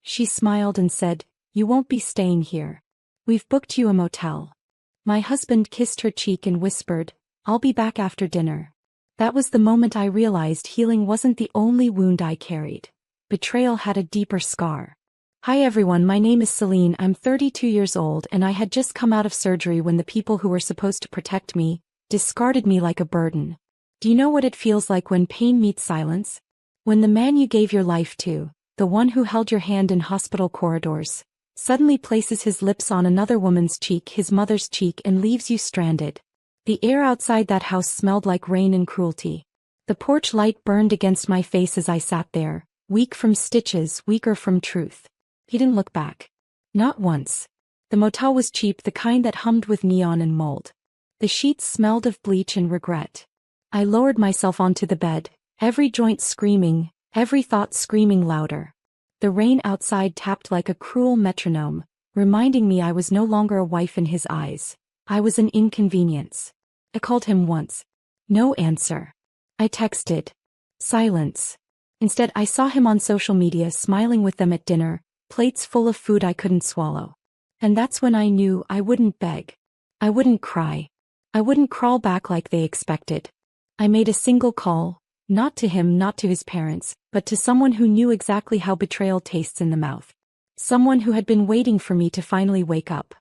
She smiled and said, "You won't be staying here. We've booked you a motel." My husband kissed her cheek and whispered, "I'll be back after dinner." That was the moment I realized healing wasn't the only wound I carried. Betrayal had a deeper scar. Hi everyone, my name is Celine. I'm 32 years old and I had just come out of surgery when the people who were supposed to protect me discarded me like a burden. Do you know what it feels like when pain meets silence? When the man you gave your life to, the one who held your hand in hospital corridors, suddenly places his lips on another woman's cheek, his mother's cheek, and leaves you stranded. The air outside that house smelled like rain and cruelty. The porch light burned against my face as I sat there, weak from stitches, weaker from truth. He didn't look back. Not once. The motel was cheap, the kind that hummed with neon and mold. The sheets smelled of bleach and regret. I lowered myself onto the bed, every joint screaming, every thought screaming louder. The rain outside tapped like a cruel metronome, reminding me I was no longer a wife in his eyes. I was an inconvenience. I called him once. No answer. I texted. Silence. Instead, I saw him on social media smiling with them at dinner, plates full of food I couldn't swallow. And that's when I knew I wouldn't beg. I wouldn't cry. I wouldn't crawl back like they expected. I made a single call, not to him, not to his parents, but to someone who knew exactly how betrayal tastes in the mouth. Someone who had been waiting for me to finally wake up.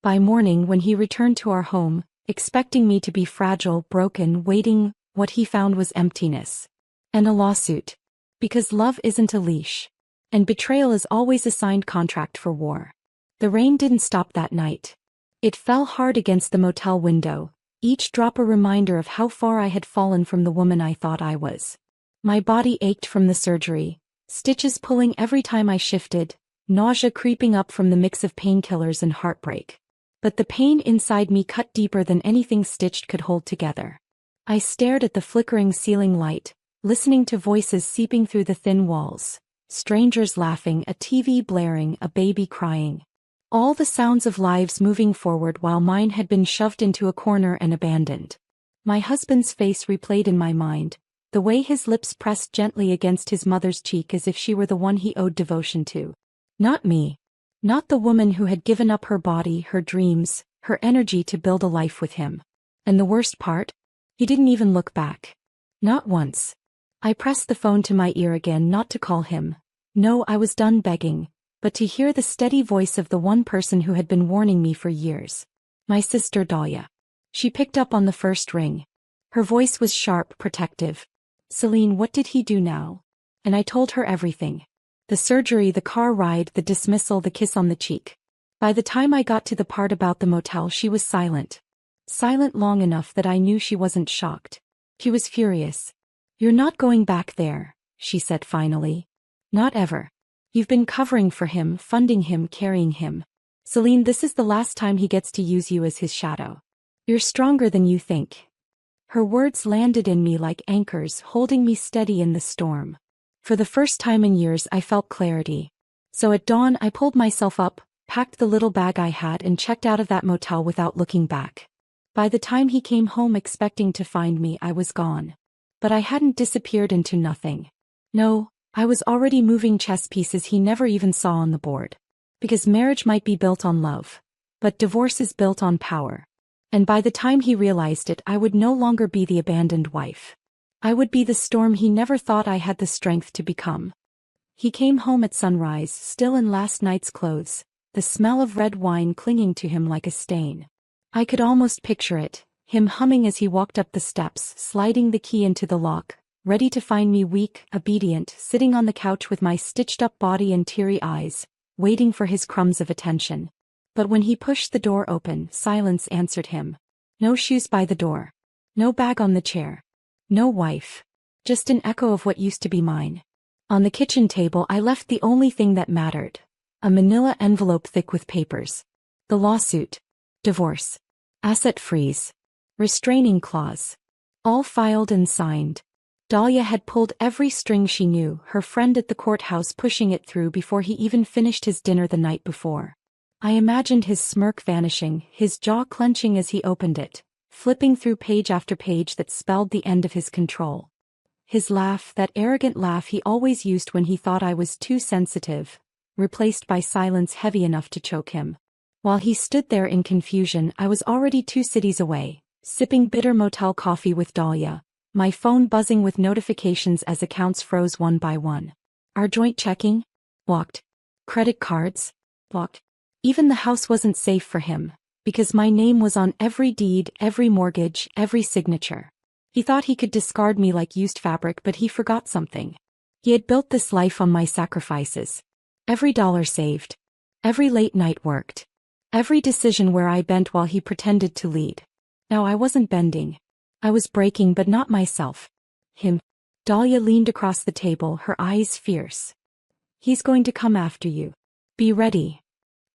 By morning, when he returned to our home, expecting me to be fragile, broken, waiting, what he found was emptiness. And a lawsuit. Because love isn't a leash. And betrayal is always a signed contract for war. The rain didn't stop that night. It fell hard against the motel window, each drop a reminder of how far I had fallen from the woman I thought I was. My body ached from the surgery, stitches pulling every time I shifted, nausea creeping up from the mix of painkillers and heartbreak. But the pain inside me cut deeper than anything stitched could hold together. I stared at the flickering ceiling light, listening to voices seeping through the thin walls. Strangers laughing, a TV blaring, a baby crying. All the sounds of lives moving forward while mine had been shoved into a corner and abandoned. My husband's face replayed in my mind, the way his lips pressed gently against his mother's cheek as if she were the one he owed devotion to. Not me. Not the woman who had given up her body, her dreams, her energy to build a life with him. And the worst part? He didn't even look back. Not once. I pressed the phone to my ear again, not to call him. No, I was done begging, but to hear the steady voice of the one person who had been warning me for years. My sister Dahlia. She picked up on the first ring. Her voice was sharp, protective. "Celine, what did he do now?" And I told her everything. The surgery, the car ride, the dismissal, the kiss on the cheek. By the time I got to the part about the motel, she was silent. Silent long enough that I knew she wasn't shocked. She was furious. "You're not going back there," she said finally. "Not ever. You've been covering for him, funding him, carrying him. Celine, this is the last time he gets to use you as his shadow. You're stronger than you think." Her words landed in me like anchors, holding me steady in the storm. For the first time in years I felt clarity. So at dawn I pulled myself up, packed the little bag I had and checked out of that motel without looking back. By the time he came home expecting to find me, I was gone. But I hadn't disappeared into nothing. No, I was already moving chess pieces he never even saw on the board. Because marriage might be built on love, but divorce is built on power. And by the time he realized it, I would no longer be the abandoned wife. I would be the storm he never thought I had the strength to become. He came home at sunrise, still in last night's clothes, the smell of red wine clinging to him like a stain. I could almost picture it, him humming as he walked up the steps, sliding the key into the lock, ready to find me weak, obedient, sitting on the couch with my stitched-up body and teary eyes, waiting for his crumbs of attention. But when he pushed the door open, silence answered him. No shoes by the door. No bag on the chair. No wife. Just an echo of what used to be mine. On the kitchen table I left the only thing that mattered. A manila envelope thick with papers. The lawsuit. Divorce. Asset freeze. Restraining clause. All filed and signed. Dahlia had pulled every string she knew, her friend at the courthouse pushing it through before he even finished his dinner the night before. I imagined his smirk vanishing, his jaw clenching as he opened it, flipping through page after page that spelled the end of his control. His laugh, that arrogant laugh he always used when he thought I was too sensitive, replaced by silence heavy enough to choke him. While he stood there in confusion, I was already 2 cities away, sipping bitter motel coffee with Dahlia, my phone buzzing with notifications as accounts froze one by one. Our joint checking? Blocked. Credit cards? Blocked. Even the house wasn't safe for him, because my name was on every deed, every mortgage, every signature. He thought he could discard me like used fabric, but he forgot something. He had built this life on my sacrifices. Every dollar saved. Every late night worked. Every decision where I bent while he pretended to lead. Now I wasn't bending. I was breaking, but not myself. Him. Dahlia leaned across the table, her eyes fierce. He's going to come after you. Be ready.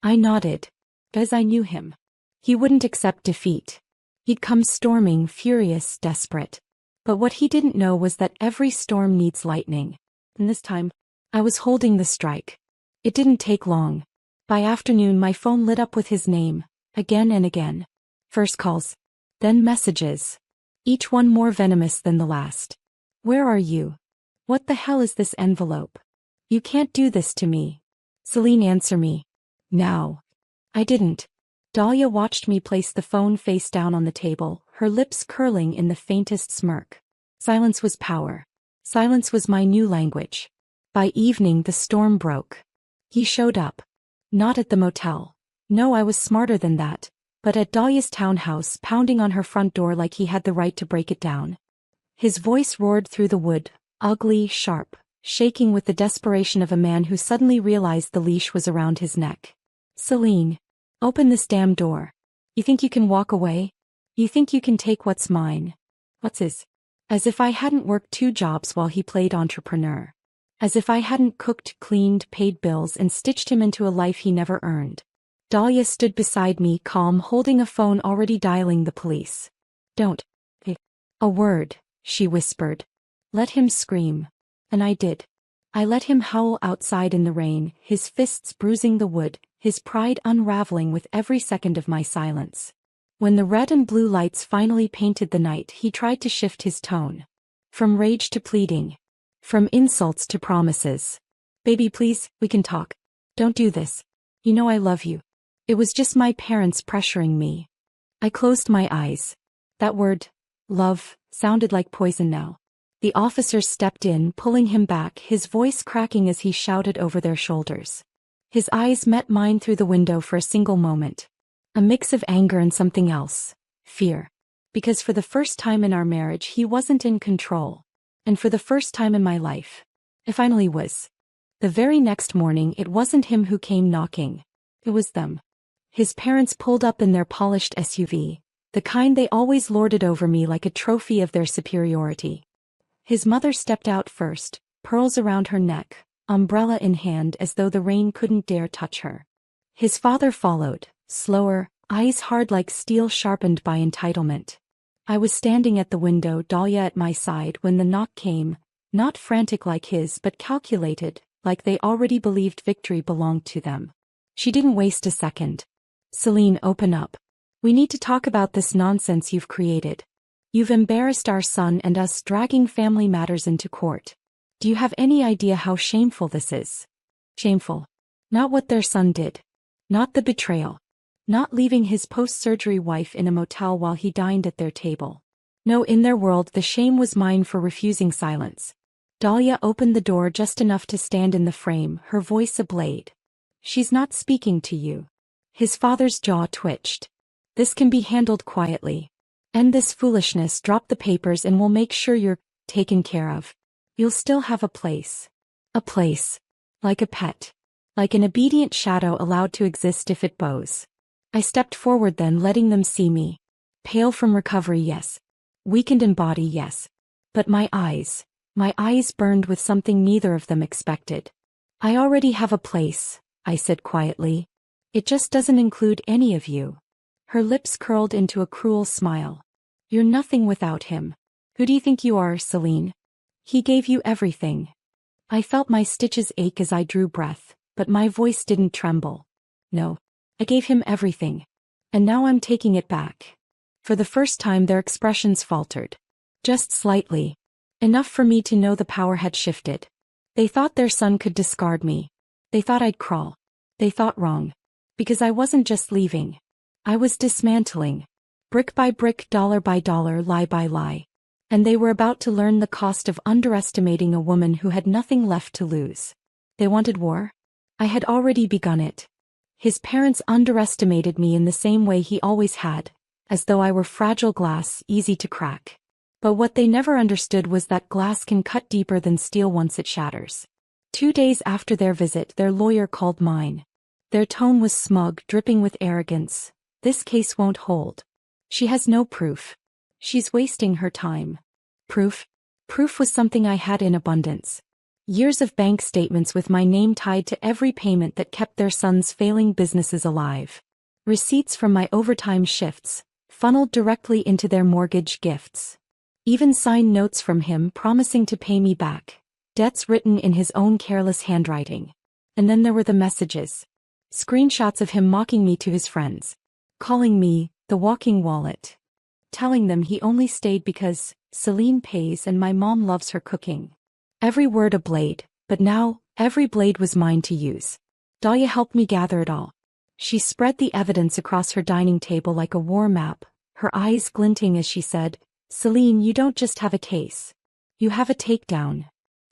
I nodded. Because I knew him. He wouldn't accept defeat. He'd come storming, furious, desperate. But what he didn't know was that every storm needs lightning. And this time, I was holding the strike. It didn't take long. By afternoon my phone lit up with his name, again and again. First calls. Then messages. Each one more venomous than the last. Where are you? What the hell is this envelope? You can't do this to me. Celine, answer me. Now. I didn't. Dahlia watched me place the phone face down on the table, her lips curling in the faintest smirk. Silence was power. Silence was my new language. By evening the storm broke. He showed up. Not at the motel. No, I was smarter than that. But at Dahlia's townhouse, pounding on her front door like he had the right to break it down. His voice roared through the wood, ugly, sharp, shaking with the desperation of a man who suddenly realized the leash was around his neck. Celine. Open this damn door. You think you can walk away? You think you can take what's mine? What's his? As if I hadn't worked 2 jobs while he played entrepreneur. As if I hadn't cooked, cleaned, paid bills and stitched him into a life he never earned. Dahlia stood beside me, calm, holding a phone already dialing the police. Don't. A word, she whispered. Let him scream. And I did. I let him howl outside in the rain, his fists bruising the wood, his pride unraveling with every second of my silence. When the red and blue lights finally painted the night, he tried to shift his tone. From rage to pleading. From insults to promises. Baby, please, we can talk. Don't do this. You know I love you. It was just my parents pressuring me. I closed my eyes. That word, love, sounded like poison now. The officers stepped in, pulling him back, his voice cracking as he shouted over their shoulders. His eyes met mine through the window for a single moment. A mix of anger and something else. Fear. Because for the first time in our marriage he wasn't in control. And for the first time in my life, it finally was. The very next morning it wasn't him who came knocking. It was them. His parents pulled up in their polished SUV, the kind they always lorded over me like a trophy of their superiority. His mother stepped out first, pearls around her neck, umbrella in hand as though the rain couldn't dare touch her. His father followed, slower, eyes hard like steel sharpened by entitlement. I was standing at the window, Dahlia at my side when the knock came, not frantic like his but calculated, like they already believed victory belonged to them. She didn't waste a second. Celine, open up. We need to talk about this nonsense you've created. You've embarrassed our son and us, dragging family matters into court. Do you have any idea how shameful this is? Shameful. Not what their son did. Not the betrayal. Not leaving his post-surgery wife in a motel while he dined at their table. No, in their world the shame was mine for refusing silence. Dahlia opened the door just enough to stand in the frame, her voice a blade. She's not speaking to you. His father's jaw twitched. This can be handled quietly. End this foolishness, drop the papers and we'll make sure you're taken care of. You'll still have a place. A place. Like a pet. Like an obedient shadow allowed to exist if it bows. I stepped forward then, letting them see me. Pale from recovery, yes. Weakened in body, yes. But my eyes burned with something neither of them expected. I already have a place, I said quietly. It just doesn't include any of you. Her lips curled into a cruel smile. You're nothing without him. Who do you think you are, Celine? He gave you everything. I felt my stitches ache as I drew breath, but my voice didn't tremble. No, I gave him everything. And now I'm taking it back. For the first time their expressions faltered. Just slightly. Enough for me to know the power had shifted. They thought their son could discard me. They thought I'd crawl. They thought wrong. Because I wasn't just leaving. I was dismantling. Brick by brick, dollar by dollar, lie by lie. And they were about to learn the cost of underestimating a woman who had nothing left to lose. They wanted war? I had already begun it. His parents underestimated me in the same way he always had, as though I were fragile glass, easy to crack. But what they never understood was that glass can cut deeper than steel once it shatters. 2 days after their visit, their lawyer called mine. Their tone was smug, dripping with arrogance. This case won't hold. She has no proof. She's wasting her time. Proof? Proof was something I had in abundance. Years of bank statements with my name tied to every payment that kept their son's failing businesses alive. Receipts from my overtime shifts, funneled directly into their mortgage gifts. Even signed notes from him promising to pay me back. Debts written in his own careless handwriting. And then there were the messages. Screenshots of him mocking me to his friends. Calling me, the walking wallet. Telling them he only stayed because Celine pays and my mom loves her cooking. Every word a blade, but now, every blade was mine to use. Dahlia helped me gather it all. She spread the evidence across her dining table like a war map, her eyes glinting as she said, Celine, you don't just have a case. You have a takedown.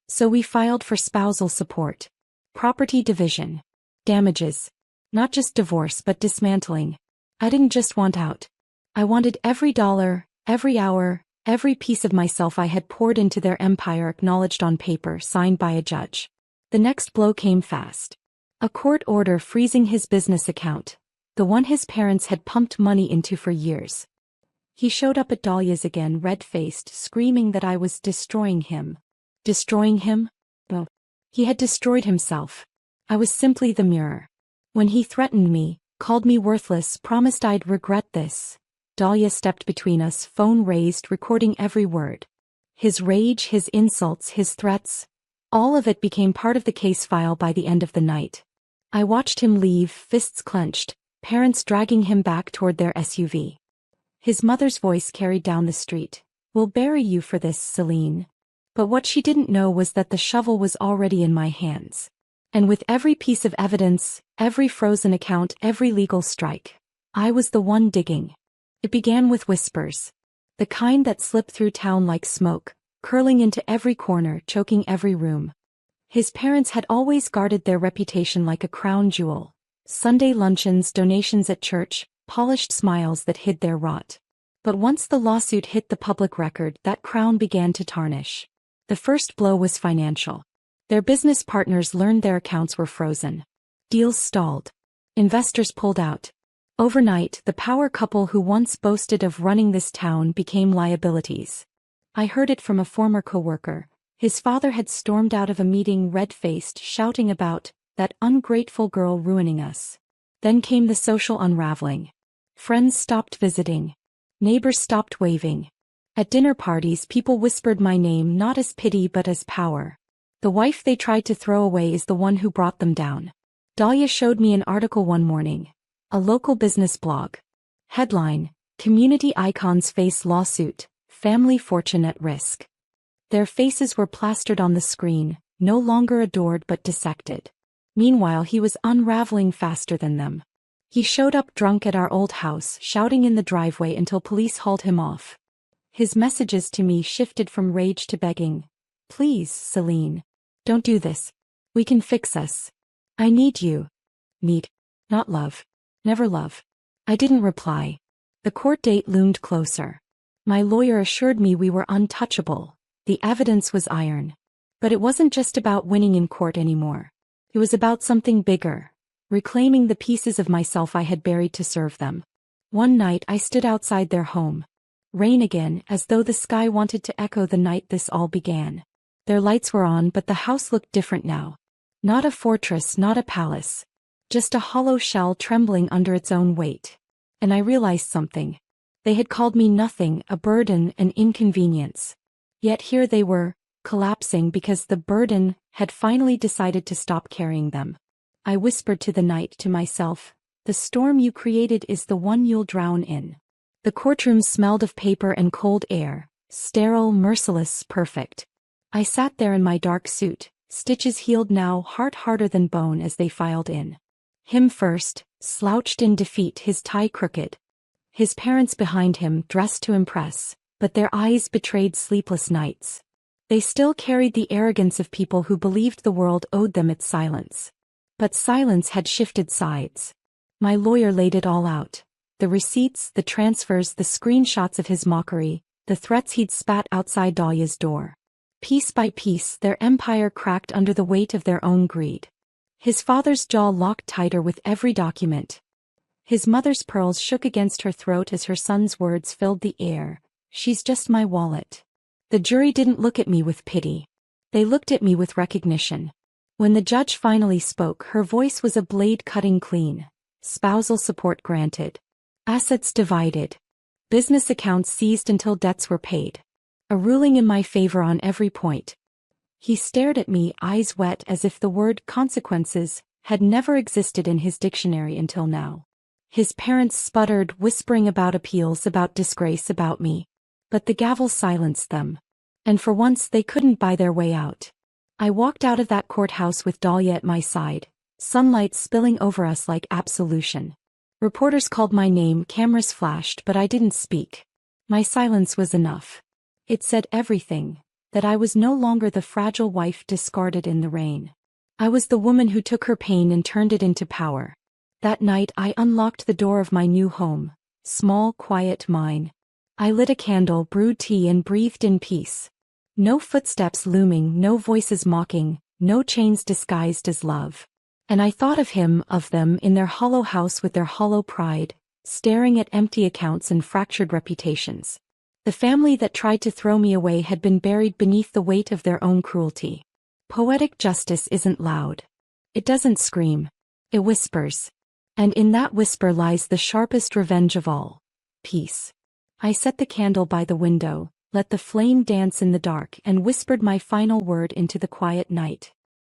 So we filed for spousal support. Property division. Damages. Not just divorce but dismantling. I didn't just want out. I wanted every dollar, every hour, every piece of myself I had poured into their empire acknowledged on paper, signed by a judge. The next blow came fast. A court order freezing his business account, the one his parents had pumped money into for years. He showed up at Dahlia's again, red-faced, screaming that I was destroying him. Destroying him? Oh. He had destroyed himself. I was simply the mirror. When he threatened me, called me worthless, promised I'd regret this, Dahlia stepped between us, phone raised, recording every word. His rage, his insults, his threats, all of it became part of the case file by the end of the night. I watched him leave, fists clenched, parents dragging him back toward their SUV. His mother's voice carried down the street. We'll bury you for this, Celine. But what she didn't know was that the shovel was already in my hands. And with every piece of evidence, every frozen account, every legal strike, I was the one digging. It began with whispers. The kind that slipped through town like smoke, curling into every corner, choking every room. His parents had always guarded their reputation like a crown jewel. Sunday luncheons, donations at church, polished smiles that hid their rot. But once the lawsuit hit the public record, that crown began to tarnish. The first blow was financial. Their business partners learned their accounts were frozen. Deals stalled. Investors pulled out. Overnight, the power couple who once boasted of running this town became liabilities. I heard it from a former coworker. His father had stormed out of a meeting red-faced, shouting about that ungrateful girl ruining us. Then came the social unraveling. Friends stopped visiting. Neighbors stopped waving. At dinner parties, people whispered my name not as pity but as power. The wife they tried to throw away is the one who brought them down. Dahlia showed me an article one morning. A local business blog. Headline: Community icons face lawsuit, family fortune at risk. Their faces were plastered on the screen, no longer adored but dissected. Meanwhile, he was unraveling faster than them. He showed up drunk at our old house, shouting in the driveway until police hauled him off. His messages to me shifted from rage to begging. Please, Celine. Don't do this. We can fix us. I need you. Need. Not love. Never love. I didn't reply. The court date loomed closer. My lawyer assured me we were untouchable. The evidence was iron. But it wasn't just about winning in court anymore. It was about something bigger. Reclaiming the pieces of myself I had buried to serve them. One night I stood outside their home. Rain again, as though the sky wanted to echo the night this all began. Their lights were on, but the house looked different now. Not a fortress, not a palace. Just a hollow shell trembling under its own weight. And I realized something. They had called me nothing, a burden, an inconvenience. Yet here they were, collapsing because the burden had finally decided to stop carrying them. I whispered to the night, to myself, the storm you created is the one you'll drown in. The courtroom smelled of paper and cold air, sterile, merciless, perfect. I sat there in my dark suit, stitches healed now, heart harder than bone as they filed in. Him first, slouched in defeat, his tie crooked. His parents behind him, dressed to impress, but their eyes betrayed sleepless nights. They still carried the arrogance of people who believed the world owed them its silence. But silence had shifted sides. My lawyer laid it all out. The receipts, the transfers, the screenshots of his mockery, the threats he'd spat outside Dahlia's door. Piece by piece, their empire cracked under the weight of their own greed. His father's jaw locked tighter with every document. His mother's pearls shook against her throat as her son's words filled the air. She's just my wallet. The jury didn't look at me with pity. They looked at me with recognition. When the judge finally spoke, her voice was a blade cutting clean. Spousal support granted. Assets divided. Business accounts seized until debts were paid. A ruling in my favor on every point. He stared at me, eyes wet as if the word consequences had never existed in his dictionary until now. His parents sputtered, whispering about appeals, about disgrace, about me. But the gavel silenced them. And for once they couldn't buy their way out. I walked out of that courthouse with Dahlia at my side, sunlight spilling over us like absolution. Reporters called my name, cameras flashed, but I didn't speak. My silence was enough. It said everything, that I was no longer the fragile wife discarded in the rain. I was the woman who took her pain and turned it into power. That night I unlocked the door of my new home, small, quiet, mine. I lit a candle, brewed tea, and breathed in peace. No footsteps looming, no voices mocking, no chains disguised as love. And I thought of him, of them, in their hollow house with their hollow pride, staring at empty accounts and fractured reputations. The family that tried to throw me away had been buried beneath the weight of their own cruelty. Poetic justice isn't loud. It doesn't scream. It whispers. And in that whisper lies the sharpest revenge of all. Peace. I set the candle by the window, let the flame dance in the dark, and whispered my final word into the quiet night.